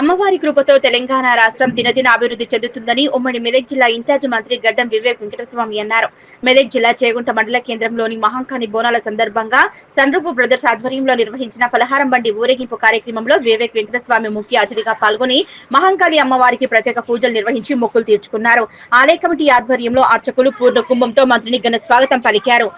అమ్మవారి కృపతో తెలంగాణ రాష్ట్రం దినదిన అభివృద్ధి చెందుతుందని ఉమ్మడి మెదక్ జిల్లా ఇన్ఛార్జి మంత్రి గడ్డం వివేక్ వెంకటస్వామి అన్నారు. మెదక్ జిల్లా చేగుంట మండల కేంద్రంలోని మహంకాళి బోనాల సందర్భంగా సన్రూపు బ్రదర్స్ ఆధ్వర్యంలో నిర్వహించిన ఫలహారం బండి ఊరేగింపు కార్యక్రమంలో వివేక్ వెంకటస్వామి ముఖ్య అతిథిగా పాల్గొని మహంకాళి అమ్మవారికి ప్రత్యేక పూజలు నిర్వహించి మొక్కులు తీర్చుకున్నారు. ఆలయ కమిటీ ఆధ్వర్యంలో అర్చకులు పూర్ణ కుంభంతో మంత్రిని ఘన స్వాగతం పలికారు.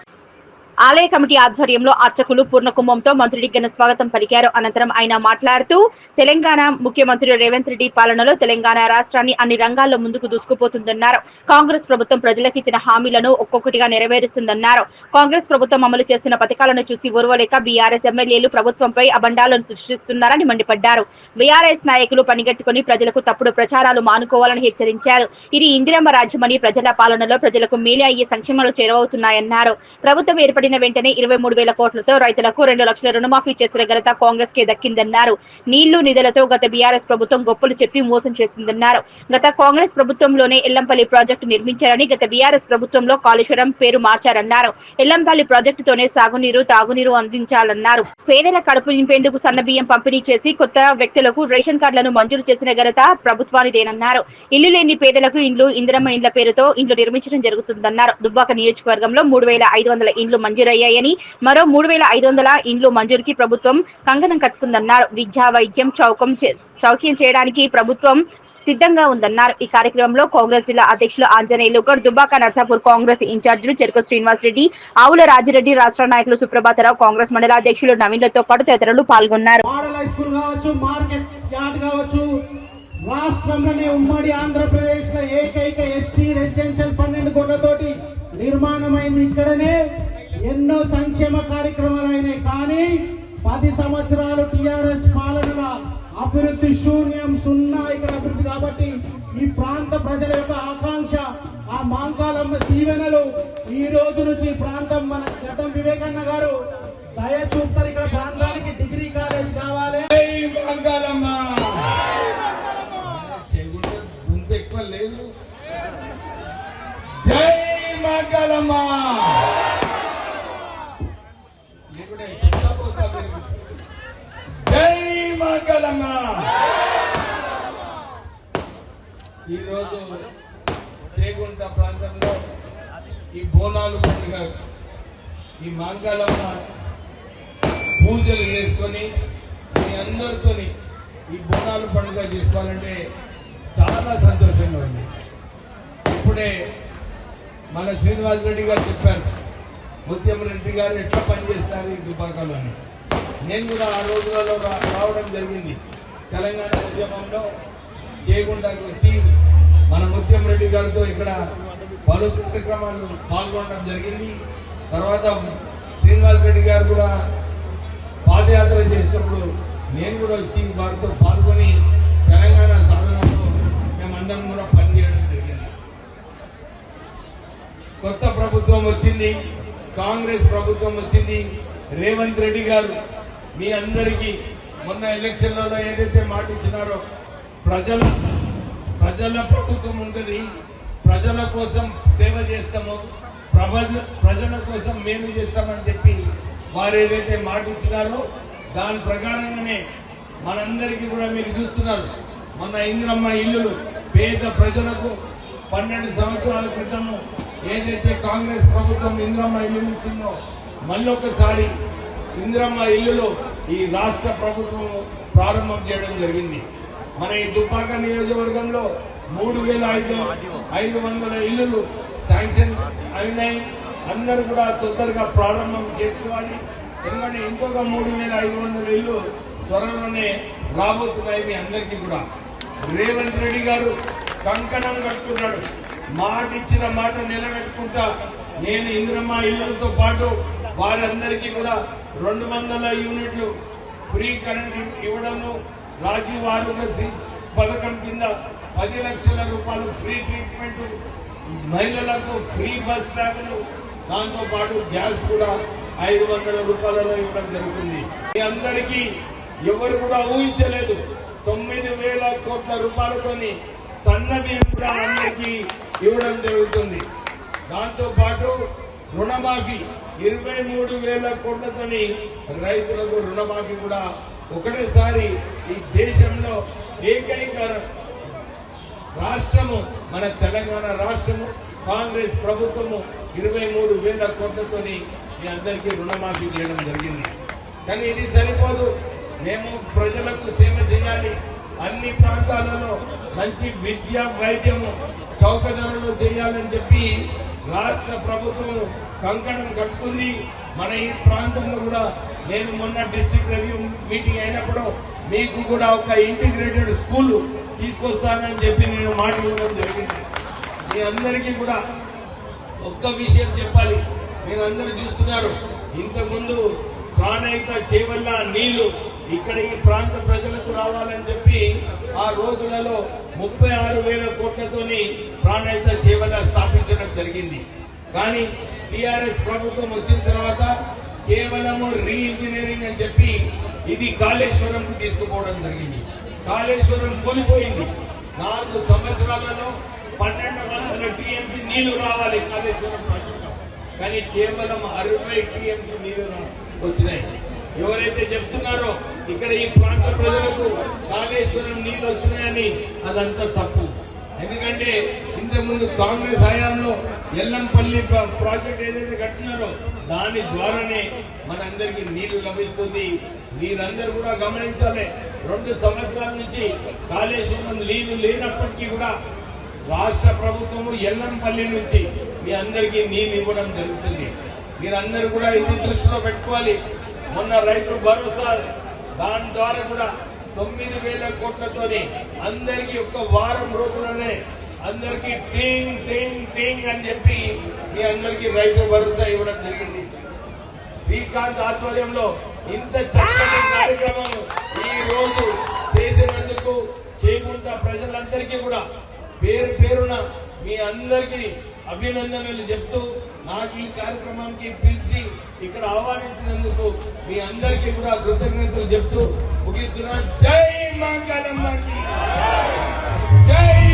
ఆలయ కమిటీ ఆధ్వర్యంలో అర్చకులు పూర్ణకుంభంతో మంత్రికి ఘన స్వాగతం పలికారు. అనంతరం ఆయన మాట్లాడుతూ తెలంగాణ ముఖ్యమంత్రి రేవంత్ రెడ్డి పాలనలో తెలంగాణ రాష్ట్రాన్ని అన్ని రంగాల్లో ముందుకు దూసుకుపోతుందన్నారు. కాంగ్రెస్ ప్రభుత్వం ప్రజలకు ఇచ్చిన హామీలను ఒక్కొక్కటిగా నెరవేరుస్తుందన్నారు. కాంగ్రెస్ ప్రభుత్వం అమలు చేస్తున్న పథకాలను చూసి ఓర్వలేక బీఆర్ఎస్ ఎమ్మెల్యేలు ప్రభుత్వంపై అబండాలను సృష్టిస్తున్నారని మండిపడ్డారు. బీఆర్ఎస్ నాయకులు పనిగట్టుకుని ప్రజలకు తప్పుడు ప్రచారాలు మానుకోవాలని హెచ్చరించారు. ఇది ఇందిరమ్మ రాజ్యమని ప్రజల పాలనలో ప్రజలకు మేలే అయ్యే సంక్షేమాలు చేరవుతున్నాయన్నారు. ప్రభుత్వం ఏర్పడిన వెంటనే 23,000 కోట్లతో రైతులకు 2 లక్షల రుణమాఫీ చేసిన ఘనత కాంగ్రెస్ కే దక్కిందన్నారు. నీళ్లు నిధులతో గత బీఆర్ఎస్ ప్రభుత్వం గొప్పలు చెప్పి మోసం చేసిందన్నారు. గత కాంగ్రెస్ ప్రభుత్వంలోనే ఎల్లంపల్లి ప్రాజెక్టు నిర్మించారని, గత బీఆర్ఎస్ ప్రభుత్వంలో కాళేశ్వరం పేరు మార్చారన్నారు. ఎల్లంపల్లి ప్రాజెక్టుతోనే సాగునీరు తాగునీరు అందించాలన్నారు. పేదల కడుపు నింపేందుకు సన్నబియ్యం పంపిణీ చేసి కొత్త వ్యక్తులకు రేషన్ కార్డులను మంజూరు చేసిన ఘనత ప్రభుత్వానిదేనన్నారు. ఇల్లు లేని పేదలకు ఇండ్లు ఇందిరమ్మ ఇండ్ల పేరుతో ఇండ్లు నిర్మించడం జరుగుతుందన్నారు. దుబ్బాక నియోజకవర్గంలో 3,500 ఇండ్లు మంజూరయ్యాయని, మరో 3,500 ఇండ్లు మంజూరుకి ప్రభుత్వం కంకణం కట్టుకుందన్నారు. విద్యా వైద్యం చౌక్యం చేయడానికి ప్రభుత్వం సిద్ధంగా ఉందన్నారు. ఈ కార్యక్రమంలో కాంగ్రెస్ జిల్లా అధ్యక్షులు ఆంజనేయులు గౌడ్, దుబ్బాక నర్సాపూర్ కాంగ్రెస్ ఇన్ఛార్జీలు చెరుకు శ్రీనివాస్ రెడ్డి, ఆవుల రాజిరెడ్డి, రాష్ట్ర నాయకులు సుప్రభాతరావు, కాంగ్రెస్ మండల అధ్యక్షులు నవీన్లతో పాటు తదితరులు పాల్గొన్నారు. రాష్ట్రంలోనే ఉమ్మడి ఆంధ్రప్రదేశ్ లో ఏకైక ఎస్టీ రెసిడెన్షియల్ 12 కోట్లతోటి నిర్మాణమైంది. ఇక్కడనే ఎన్నో సంక్షేమ కార్యక్రమాలు అయినాయి. కానీ 10 సంవత్సరాలు టిఆర్ఎస్ పాలనలో అభివృద్ధి శూన్యం, సున్నా ఇక్కడ అభివృద్ధి. కాబట్టి ఈ ప్రాంత ప్రజల యొక్క ఆకాంక్ష, ఆ మాంకాలమ్మ దీవెనలు ఈ రోజు నుంచి ప్రాంతం మన గడ్డం వివేకన్న గారు దయ చూపుతారు. ఇక్కడ ప్రాంతానికి డిగ్రీ కాలేజ్ కావాలి. లేదు జై మంగళమ్మ, జై మంగళమ్మ. ఈరోజు చేగుంట ప్రాంతంలో ఈ బోనాలు పండుగ, ఈ మంగళమ్మ పూజలు చేసుకొని మీ అందరితో ఈ బోనాలు పండుగ చేసుకోవాలంటే చాలా సంతోషంగా ఉంది. ఇప్పుడే మన శ్రీనివాస్ రెడ్డి గారు చెప్పారు, ముత్యం రెడ్డి గారు ఎట్లా పనిచేస్తారు ఈ దుబ్బాకలో అని. నేను కూడా ఆ రోజులలో రావడం జరిగింది. తెలంగాణ ఉద్యమంలో చేగుంటకు వచ్చి మన ముత్యం రెడ్డి గారితో ఇక్కడ పలు కార్యక్రమాలు పాల్గొనడం జరిగింది. తర్వాత శ్రీనివాస్ రెడ్డి గారు కూడా పాదయాత్ర చేసినప్పుడు నేను కూడా వచ్చి వారితో పాల్గొని తెలంగాణ సాధనలో మేమందరం కూడా పనిచేయడం జరిగింది. కొత్త ప్రభుత్వం వచ్చింది, కాంగ్రెస్ ప్రభుత్వం వచ్చింది. రేవంత్ రెడ్డి గారు మీ అందరికీ మొన్న ఎలక్షన్లలో ఏదైతే మాట ఇచ్చినారో, ప్రజల ప్రభుత్వం ఉంటుంది, ప్రజల కోసం సేవ చేస్తామో, ప్రజల కోసం మేలు చేస్తామని చెప్పి వారు ఏదైతే మాట ఇచ్చినారో దాని ప్రకారంగానే మనందరికీ కూడా మీరు చూస్తున్నారు. మన ఇందిరమ్మ ఇల్లులు పేద ప్రజలకు 12 సంవత్సరాల క్రితం ఏదైతే కాంగ్రెస్ ప్రభుత్వం ఇందిరమ్మ ఇల్లులు ఇచ్చిందో, మళ్ళొకసారి ఇందిరమ్మ ఇల్లులు ఈ రాష్ట్ర ప్రభుత్వం ప్రారంభం చేయడం జరిగింది. మన ఈ దుబ్బాక నియోజకవర్గంలో 3,500 ఇల్లులు శాంక్షన్ అయినాయి. అందరూ కూడా తొందరగా ప్రారంభం చేసుకోవాలి. ఎందుకంటే ఇంకొక 3,500 ఇల్లు త్వరలోనే రాబోతున్నాయి. మీ అందరికీ కూడా రేవంత్ రెడ్డి గారు కంకణం కట్టుకున్నాడు. మాట ఇచ్చిన మాట నిలబెట్టుకుంటా నేను ఇందిరమ్మ ఇళ్లతో పాటు వారందరికీ కూడా 200 యూనిట్లు ఫ్రీ కరెంట్ ఇవ్వడము, రాజీవ్ ఆరోగ్య పథకం కింద 10 లక్షల రూపాయలు ఫ్రీ ట్రీట్మెంట్, మహిళలకు ఫ్రీ బస్ ట్రావెల్, దాంతో పాటు గ్యాస్ కూడా 500 రూపాయలలో ఇవ్వడం జరుగుతుంది. మీ అందరికీ ఎవరు కూడా ఊహించలేదు 9,000 కోట్ల రూపాయలతోని సన్నబియ్యం కూడా అందరికీ ఇవ్వడం జరుగుతుంది. దాంతో పాటు రుణమాఫీ 23,000 కోట్లతోని రైతులకు రుణమాఫీ కూడా ఒకటేసారి ఈ దేశంలో ఏకైక రాష్ట్రము మన తెలంగాణ రాష్ట్రము. కాంగ్రెస్ ప్రభుత్వము 23,000 కోట్లతోని మీ అందరికీ రుణమాఫీ చేయడం జరిగింది. కానీ ఇది సరిపోదు. మేము ప్రజలకు సేవ చేయాలి. అన్ని ప్రాంతాలలో మంచి విద్య, వైద్యము చౌక ధరలు చేయాలని చెప్పి రాష్ట్ర ప్రభుత్వం కంకణం కట్టుకుంది. మన ఈ ప్రాంతంలో కూడా నేను మొన్న డిస్ట్రిక్ట్ రివ్యూ మీటింగ్ అయినప్పుడు మీకు కూడా ఒక ఇంటిగ్రేటెడ్ స్కూల్ తీసుకొస్తానని చెప్పి నేను మాట ఇవ్వడం జరిగింది. మీ అందరికీ కూడా ఒక్క విషయం చెప్పాలి. మీరు అందరూ చూస్తున్నారు, ఇంతకుముందు ప్రాణహిత చేవల్ల నీళ్లు ఇక్కడ ఈ ప్రాంత ప్రజలకు రావాలని చెప్పి ఆ రోజులలో 36,000 కోట్లతోని ప్రాణహిత చేవల్ల స్థాపించడం జరిగింది. కానీ టిఆర్ఎస్ ప్రభుత్వం వచ్చిన తర్వాత కేవలము రీఇంజనీరింగ్ అని చెప్పి ఇది కాళేశ్వరంకు తీసుకుపోవడం జరిగింది. కాళేశ్వరం కూలిపోయింది. 4 సంవత్సరాలలో 1,200 టీఎంసీ నీళ్లు రావాలి కాళేశ్వరం ప్రాజెక్టు. కానీ కేవలం 60 టీఎంసీ నీళ్లు వచ్చినాయి. ఎవరైతే చెప్తున్నారో ఇక్కడ ఈ ప్రాంత ప్రజలకు కాళేశ్వరం నీళ్లు వచ్చినాయని అదంతా తప్పు. ఎందుకంటే ఇంతకుముందు కాంగ్రెస్ హయాంలో ఎల్లంపల్లి ప్రాజెక్ట్ ఏదైతే కట్టినారో దాని ద్వారానే మనందరికీ నీళ్లు లభిస్తుంది. మీరందరూ కూడా గమనించాలి, 2 సంవత్సరాల నుంచి కాళేశ్వరం నీళ్లు లేనప్పటికీ కూడా రాష్ట్ర ప్రభుత్వము ఎల్లంపల్లి నుంచి మీ అందరికీ నీళ్లు ఇవ్వడం జరుగుతుంది. మీరందరూ కూడా ఇది దృష్టిలో పెట్టుకోవాలి. మొన్న రైతు భరోసా దాని ద్వారా కూడా 9,000 కోట్లతోని అందరికీ ఒక్క వారం రోజుల్లోనే అందరికీ టింగ్ టింగ్ టింగ్ అని చెప్పి మీ అందరికీ రైతు భరోసా ఇవ్వడం జరిగింది. శ్రీకాంత్ ఆధ్వర్యంలో ఇంత చక్కటి కార్యక్రమం ఈ రోజు చేసినందుకు చేకుంట ప్రజలందరికీ కూడా పేరు పేరున మీ అందరికీ అభినందనలు చెప్తూ నాకు ఈ కార్యక్రమానికి పిలిచి ఇక్కడ ఆహ్వానించినందుకు మీ అందరికీ కూడా కృతజ్ఞతలు చెప్తూ ముగిస్తున్నాను. జై మంగళమ్మ, జై